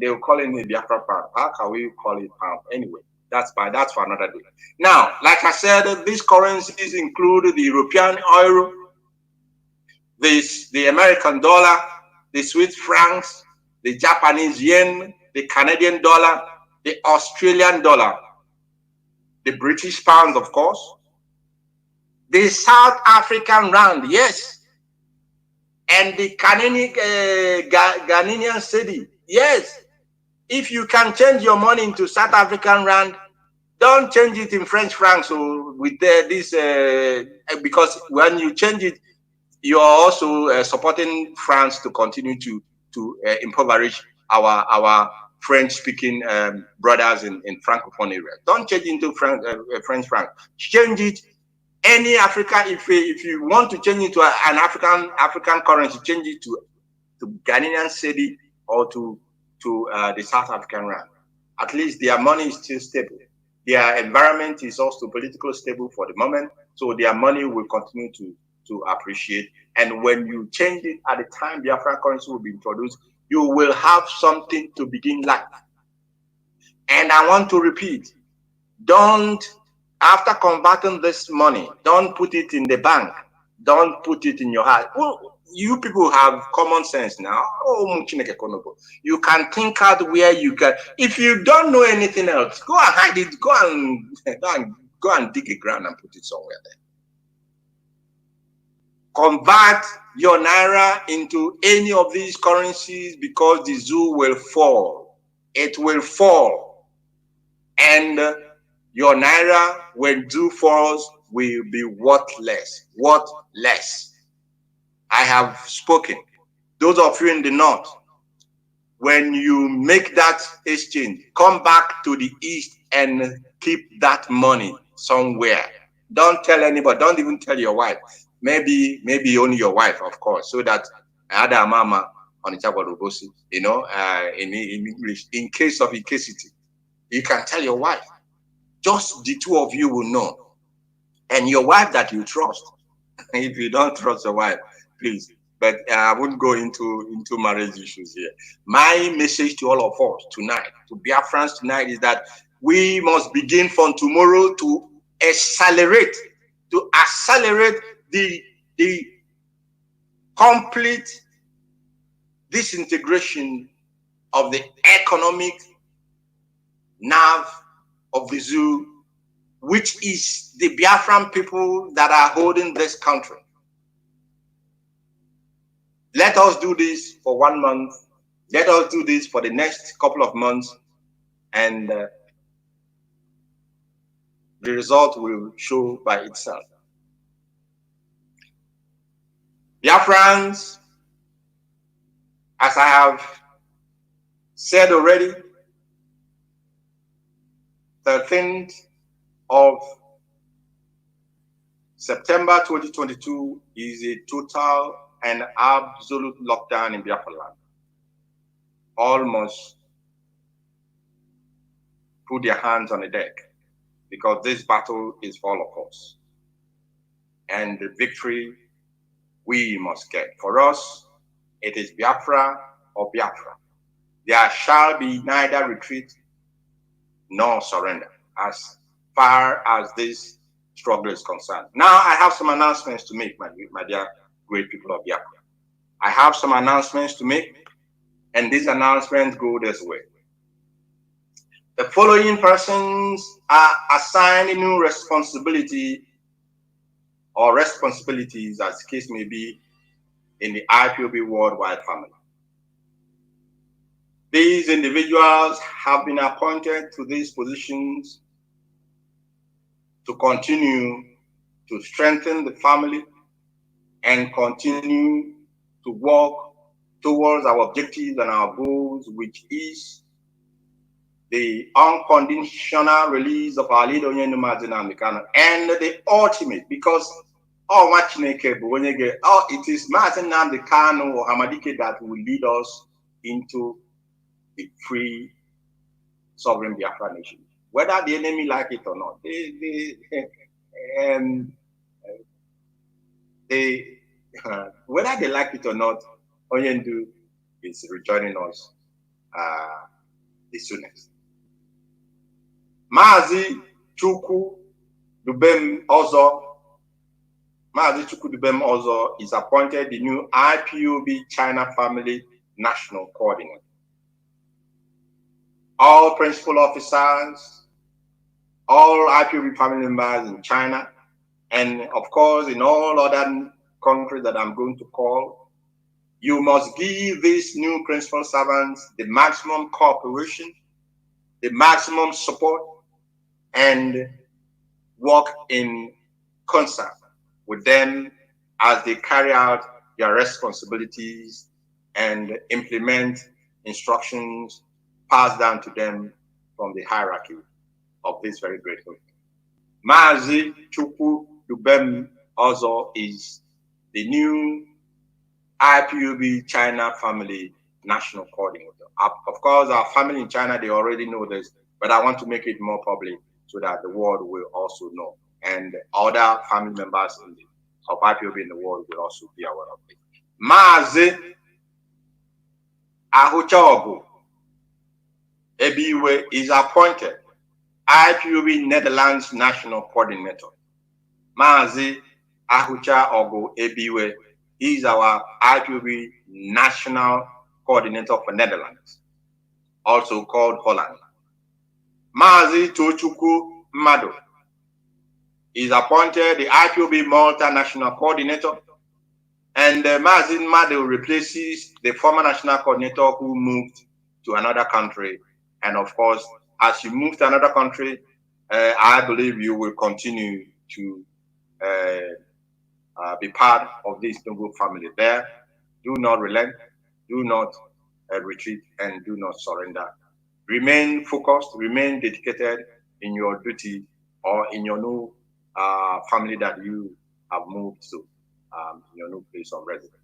will call it the Biafra pound. How can we call it pound anyway? That's for another day. Now, like I said, these currencies include the European euro, the American dollar, the Swiss francs, the Japanese yen, the Canadian dollar, the Australian dollar, the British pound, of course, the South African rand, yes, and the Ghanaian cedi, yes. If you can change your money into South African rand, don't change it in French francs or with this, because when you change it, you are also supporting France to continue to impoverish our French-speaking brothers in Francophone area. Don't change it into French franc. Change it any African. If you want to change it to an African currency, change it to Ghanaian cedi or to the South African rand. At least their money is still stable. Their environment is also politically stable for the moment, so their money will continue to appreciate. And when you change it at the time Biafran currency will be introduced, you will have something to begin life. And I want to repeat, don't, after converting this money, don't put it in the bank. Don't put it in your heart. Well, you people have common sense now. You can think out where you can. If you don't know anything else, go and hide it. Go and dig a ground and put it somewhere there. Convert your naira into any of these currencies because the zoo will fall. It will fall. And your naira, when zoo falls, will be worthless. Worthless. I have spoken. Those of you in the north, when you make that exchange, come back to the east and keep that money somewhere. Don't tell anybody. Don't even tell your wife. Maybe only your wife, of course, so that other mama on the you know, in English, in case of incasity, you can tell your wife. Just the two of you will know, and your wife that you trust. If you don't trust your wife, please. But I wouldn't go into marriage issues here. My message to all of us tonight, to Biafrans tonight, is that we must begin from tomorrow to accelerate the complete disintegration of the economic nerve of the zoo, which is the Biafran people that are holding this country. Let us do this for 1 month. Let us do this for the next couple of months, and the result will show by itself. Biafrans, as I have said already, 13th of September 2022 is a total and absolute lockdown in Biafra land. All must put their hands on the deck because this battle is for all of us. And the victory we must get. For us, it is Biafra or Biafra. There shall be neither retreat nor surrender as far as this struggle is concerned. Now I have some announcements to make, my dear great people of Biafra. I have some announcements to make. And these announcements go this way. The following persons are assigned new responsibility or responsibilities, as the case may be, in the IPOB worldwide family. These individuals have been appointed to these positions to continue to strengthen the family and continue to work towards our objectives and our goals, which is the unconditional release of our leader, Nnamdi Kanu, and the ultimate, because it is Mazi Nnamdi Kanu or Hamadike that will lead us into the free sovereign Biafra nation. Whether the enemy like it or not, whether they like it or not, Onyendu is rejoining us the soonest. Mazi Chika Edoziem is appointed the new IPOB China Family National Coordinator. All principal officers, all IPOB family members in China, and of course in all other countries that I'm going to call, you must give these new principal servants the maximum cooperation, the maximum support, and work in concert with them as they carry out their responsibilities and implement instructions passed down to them from the hierarchy of this very great country. Mazi Chika Edoziem is the new IPOB China Family National Coordinator. Of course, our family in China, they already know this, but I want to make it more public so that the world will also know. And other family members of IPOB in the world will also be aware of it. Mazi Edoziem is appointed IPOB Netherlands National Coordinator. Mazi Edoziem is our IPOB National Coordinator for Netherlands, also called Holland. Mazi Tochukwu Mado is appointed the IPOB Malta National Coordinator, and Mazi Mado replaces the former national coordinator who moved to another country. And of course, as you move to another country, I believe you will continue to be part of this noble family there. Do not relent, do not retreat, and do not surrender. Remain focused, remain dedicated in your duty or in your new family that you have moved to, your new place of residence.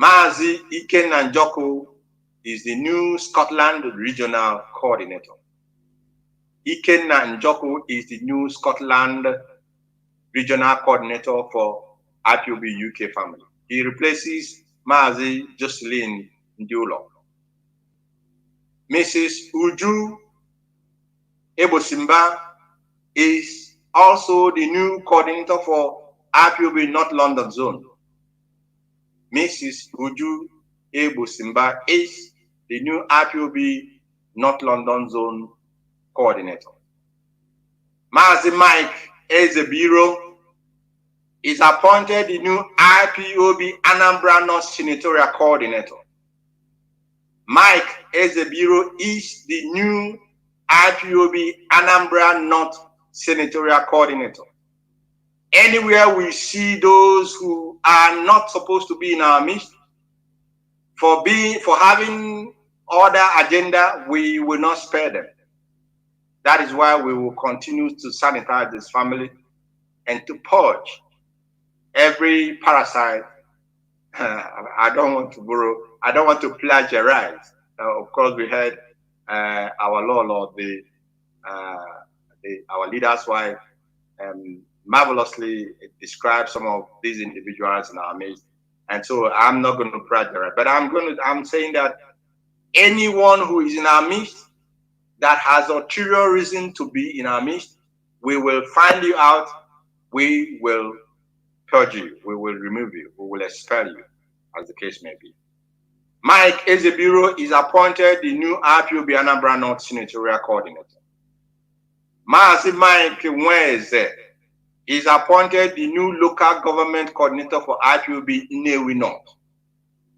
Mazi Nnamdi is the new Scotland Regional Coordinator. Nnamdi is the new Scotland Regional Coordinator for IPOB UK family. He replaces Mazi Jocelyn Ndiulo. Mrs. Uju Ebosimba is also the new coordinator for IPOB North London Zone. Mrs. Uju Ebosimba is the new IPOB North London Zone coordinator. Mazi Mike Ezebiro is appointed the new IPOB Anambra North Senatorial Coordinator. Mike Ezebiro is the new IPOB Anambra North Senatorial Coordinator. Anywhere we see those who are not supposed to be in our midst, for having other agenda, we will not spare them. That is why we will continue to sanitize this family and to purge every parasite. I don't want to plagiarize. Of course, we heard our Lord, our leader's wife, marvelously describe some of these individuals in our midst. And so I'm not going to plagiarize, but I'm saying that anyone who is in our midst that has ulterior reason to be in our midst, we will find you out, we will purge you, we will remove you, we will expel you, as the case may be. Mike Ezebiro is appointed the new IPOB Anambra North Senatorial Coordinator. Mazi Mike Nweze is appointed the new local government coordinator for IPOB Nnewi North.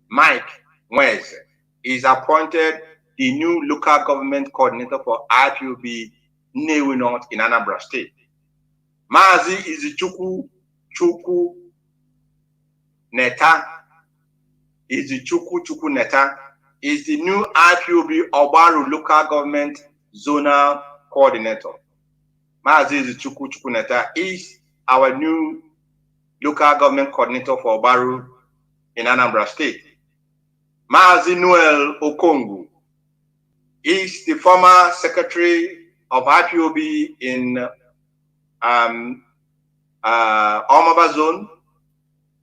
Mike Nweze is appointed the new local government coordinator for IPOB Nnewi North in Anambra State. Mazi Izichukwu Neta is the new IPOB Obaru local government zonal coordinator. Mazi Izichukwu Neta is our new local government coordinator for Obaru in Anambra State. Mazi Noel Okongu is the former secretary of IPOB in Omaba zone.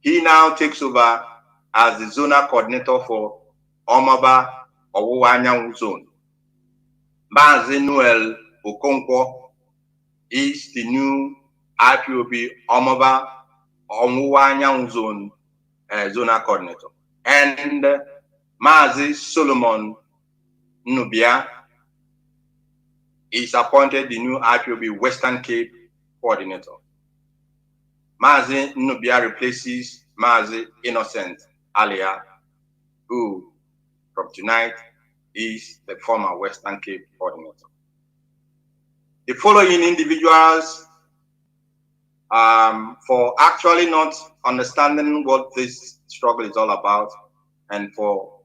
He now takes over as the zonal coordinator for Omaba Owuwa Anyanwu zone. Mazi Noel Okonkwo is the new IPOB Omaba Owuwa Anyanwu zone zonal coordinator. And Mazi Solomon Nubia is appointed the new IPOB Western Cape coordinator. Mazi Nubia replaces Mazi Innocent Alia, who from tonight is the former Western Cape coordinator. The following individuals, for actually not understanding what this struggle is all about, and for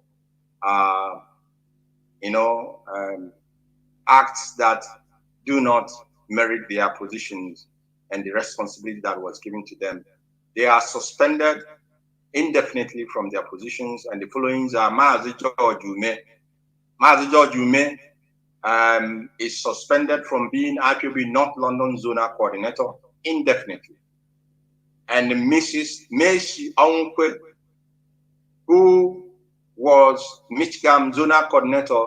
acts that do not merit their positions and the responsibility that was given to them, they are suspended indefinitely from their positions. And the followings are Mazi George Ume. Mazi George Ume is suspended from being IPOB North London Zonal Coordinator indefinitely. And Mrs. Meshi Onkwe, who was Michigan Zonal Coordinator,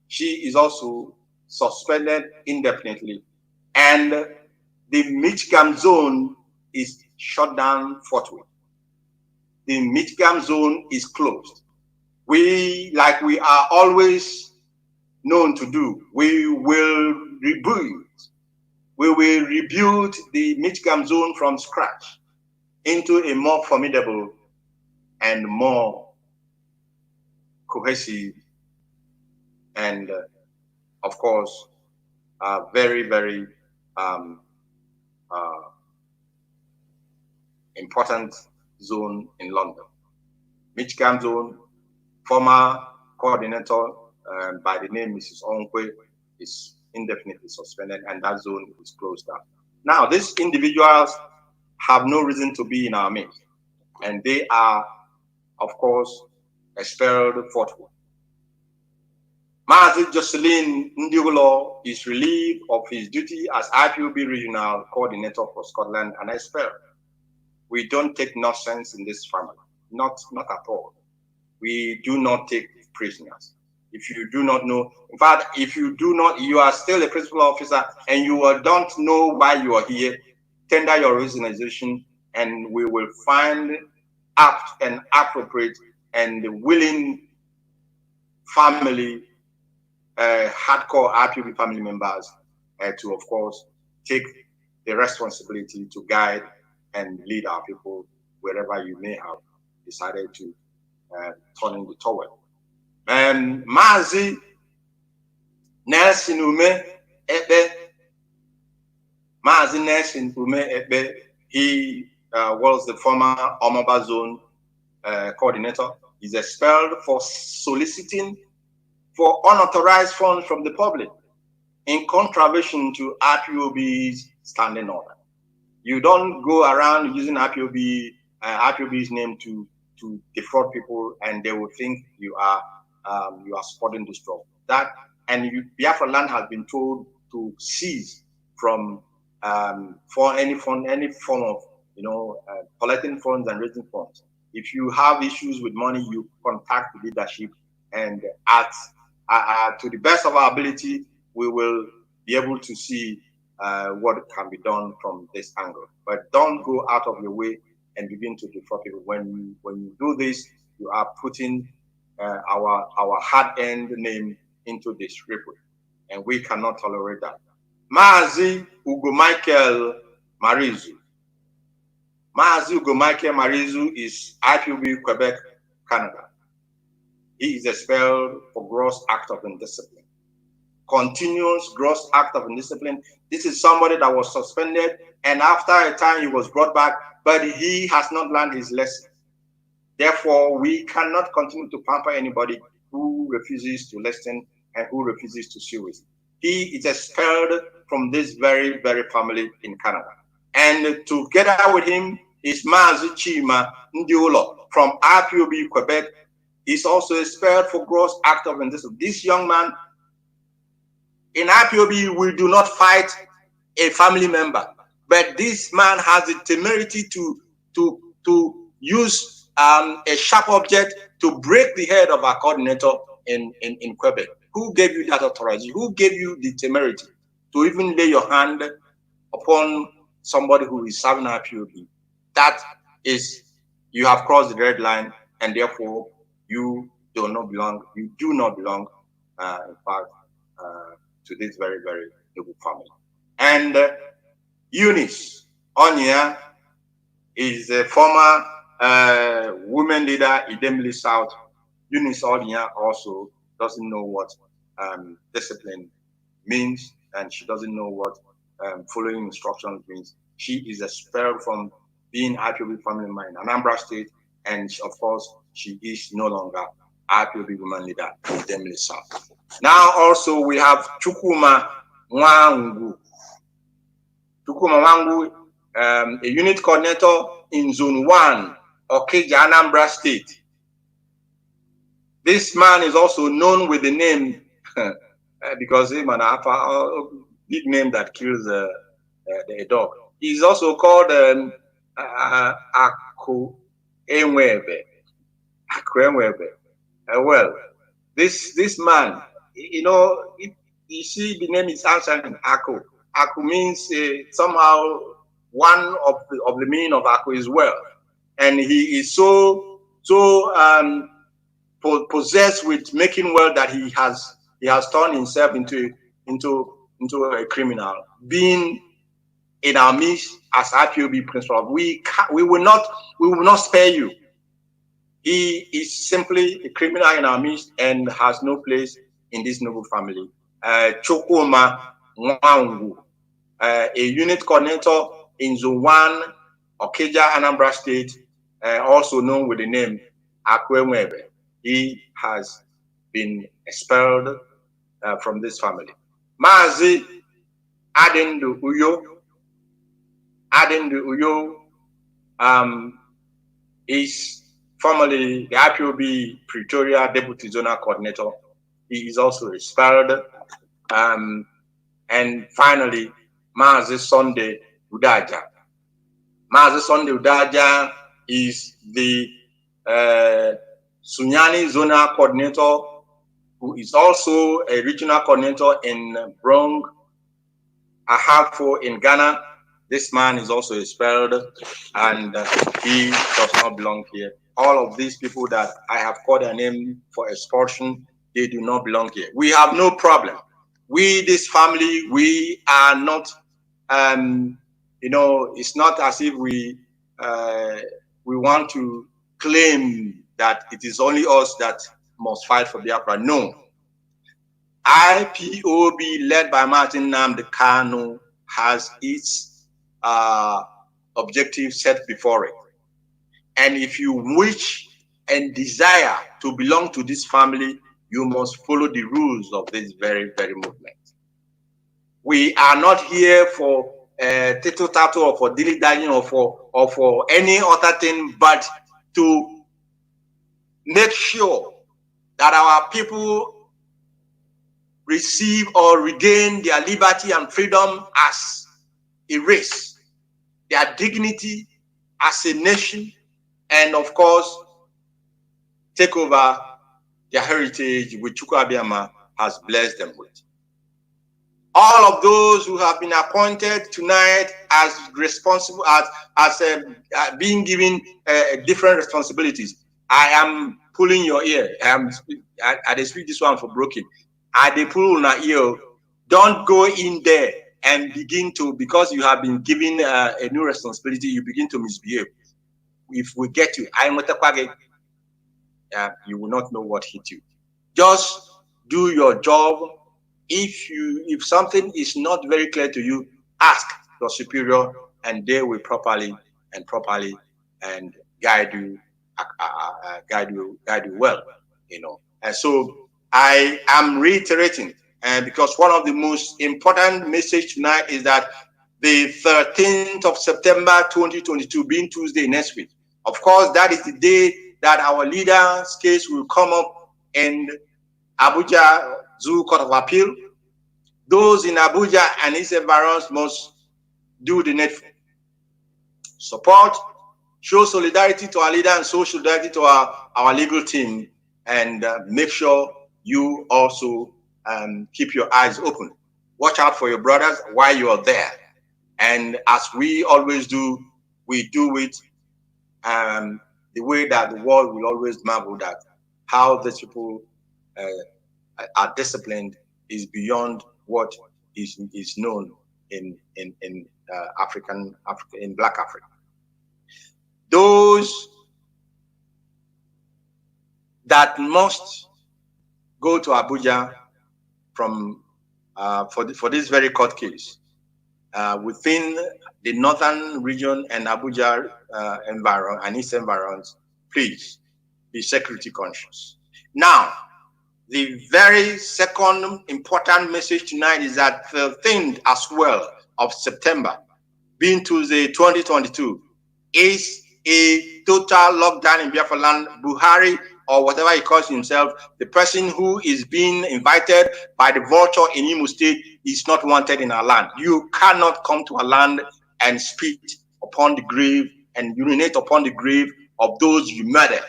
she is also suspended indefinitely. And the Michigan zone is shut down forthwith. The Michigan zone is closed. Like we are always known to do, we will rebuild the Michigan zone from scratch into a more formidable and more cohesive and of course very, very important zone in London. Michigan zone, former coordinator by the name Mrs. Onkwe is indefinitely suspended, and that zone is closed down. Now, these individuals have no reason to be in our midst, and they are, of course, expelled forthwith. Mazi Jocelyn Ndiulo is relieved of his duty as IPOB Regional Coordinator for Scotland and expelled. We don't take nonsense in this family, not at all. We do not take prisoners. If you do not know, in fact, if you do not, you are still a principal officer and you don't know why you are here, tender your resignation and we will find apt and appropriate and willing family, hardcore IPOB family members to, of course, take the responsibility to guide and lead our people wherever you may have decided to turn in the towel. And Mazi Nelson Ume Ebe, he was the former Omaba Zone coordinator. He's expelled for soliciting for unauthorized funds from the public in contravention to IPOB's standing order. You don't go around using IPOB's name to defraud people, and they will think you are supporting the struggle. That and Biafra land has been told to cease from for any form of collecting funds and raising funds. If you have issues with money, you contact the leadership, and to the best of our ability, we will be able to see what can be done from this angle. But don't go out of your way and begin to defraud people. When you do this, you are putting our hard-earned name into disrepute, and we cannot tolerate that. Mazi Ugo Michael Marizu. Mazi Ugo Michael Marizu is IPOB Quebec, Canada. He is expelled for gross act of indiscipline. Continuous gross act of indiscipline. This is somebody that was suspended, and after a time he was brought back, but he has not learned his lesson. Therefore, we cannot continue to pamper anybody who refuses to listen and who refuses to sue us. He is expelled from this very, very family in Canada. And together with him is Mazi Chika Edoziem from IPOB Quebec. He's also expelled for gross act of indiscipline. This young man, in IPOB, we do not fight a family member, but this man has the temerity to use a sharp object to break the head of our coordinator in Quebec. Who gave you that authority? Who gave you the temerity to even lay your hand upon somebody who is serving IPOB? That is, you have crossed the red line, and therefore you do not belong. You do not belong, in fact, to this very, very noble family. And Eunice Onya is a former women leader in Idemili South. Eunice Onya also doesn't know what discipline means, and she doesn't know what following instructions means. She is expelled from being IPOB family member in Anambra State, and of course, she is no longer IPOB women leader in Idemili South. Now also we have Chukwuma Nwangu. Chukwuma Nwangu, a unit coordinator in Zone 1, Okija, Anambra State. This man is also known with the name, because him and a big name that kills the dog. He's also called Aku Enwebe. Aku Enwebe. Well, this man, you know, you see the name is answering Aku. Aku means somehow one of the meaning of Aku is wealth, and he is so possessed with making wealth that he has turned himself into a criminal. Being in our midst as IPOB principal, we will not spare you. He is simply a criminal in our midst and has no place in this noble family. Chukwuma Nwangu, a unit coordinator in Zone 1, Okija, Anambra State, also known with the name Akwenwebe. He has been expelled from this family. Mazi Adendu Uyo is formerly the IPOB Pretoria Deputy Zonal Coordinator. He is also expelled. And finally, Mazi Sunday Udaja. Mazi Sunday Udaja is the Sunyani Zonal Coordinator, who is also a regional coordinator in Brong, Ahafo in Ghana. This man is also expelled, and he does not belong here. All of these people that I have called their name for expulsion, they do not belong here. We have no problem. We, this family, we are not, you know, it's not as if we want to claim that it is only us that must fight for Biafra. No. IPOB, led by Nnamdi Kanu, has its objective set before it. And if you wish and desire to belong to this family, you must follow the rules of this very, very movement. We are not here for tito tato or for dilly dallying or for any other thing, but to make sure that our people receive or regain their liberty and freedom as a race, their dignity as a nation, and of course, take over their heritage which Chukwu Abiyama has blessed them with. All of those who have been appointed tonight as responsible, as being given different responsibilities, I am pulling your ear. I speak this one for broken. They pull on ear. Don't go in there and begin to, because you have been given a new responsibility, you begin to misbehave. If we get you, you will not know what hit you. Just do your job. If something is not very clear to you, ask your superior, and they will properly and guide you well, you know. And so I am reiterating, and because one of the most important message tonight is that the 13th of September 2022, being Tuesday next week, of course, that is the day that our leader's case will come up in Abuja Zoo Court of Appeal. Those in Abuja and its environs must do the needful. Support, show solidarity to our leader, and show solidarity to our legal team, and make sure you also keep your eyes open. Watch out for your brothers while you are there. And as we always do, we do it the way that the world will always marvel at how these people are disciplined is beyond what is known in Black Africa. Those that must go to Abuja from for this very court case within the northern region and Abuja environment and its environs, please be security conscious. Now, the very second important message tonight is that the 13th as well of September, being Tuesday 2022, is a total lockdown in Biafra land. Buhari, or whatever he calls himself, the person who is being invited by the vulture in Imo State, is not wanted in our land. You cannot come to our land and spit upon the grave and urinate upon the grave of those you murdered.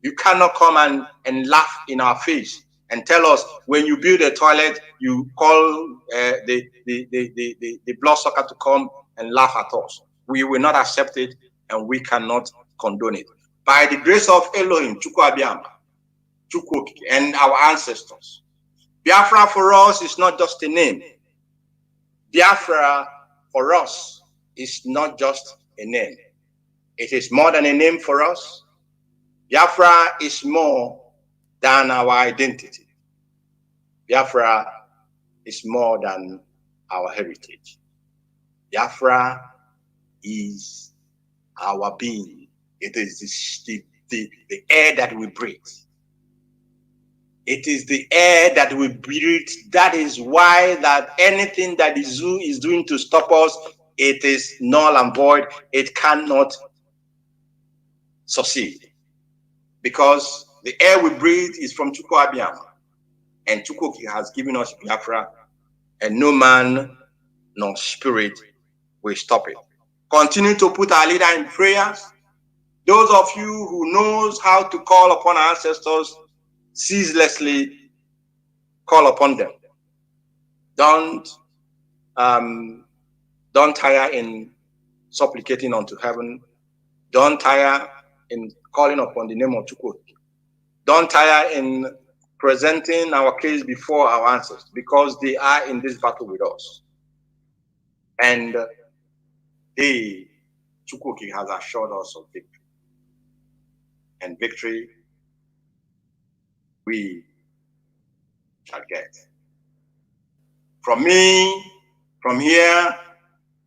You cannot come and laugh in our face and tell us when you build a toilet, you call the bloodsucker to come and laugh at us. We will not accept it, and we cannot condone it. By the grace of Elohim, Chukwu, and our ancestors, Biafra for us is not just a name. Biafra for us is not just a name. It is more than a name for us. Biafra is more than our identity. Biafra is more than our heritage. Biafra is our being. It is the air that we breathe. It is the air that we breathe. That is why that anything that the zoo is doing to stop us, it is null and void. It cannot succeed. Because the air we breathe is from Chukwu Abiyama. And Chukwu has given us Biafra, and no man nor spirit will stop it. Continue to put our leader in prayers. Those of you who knows how to call upon our ancestors, ceaselessly call upon them. Don't tire in supplicating unto heaven. Don't tire in calling upon the name of Chukwu. Don't tire in presenting our case before our ancestors, because they are in this battle with us. And Chukwu has assured us of victory. And victory we shall get. From me, from here,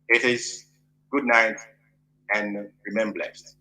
it is good night and remain blessed.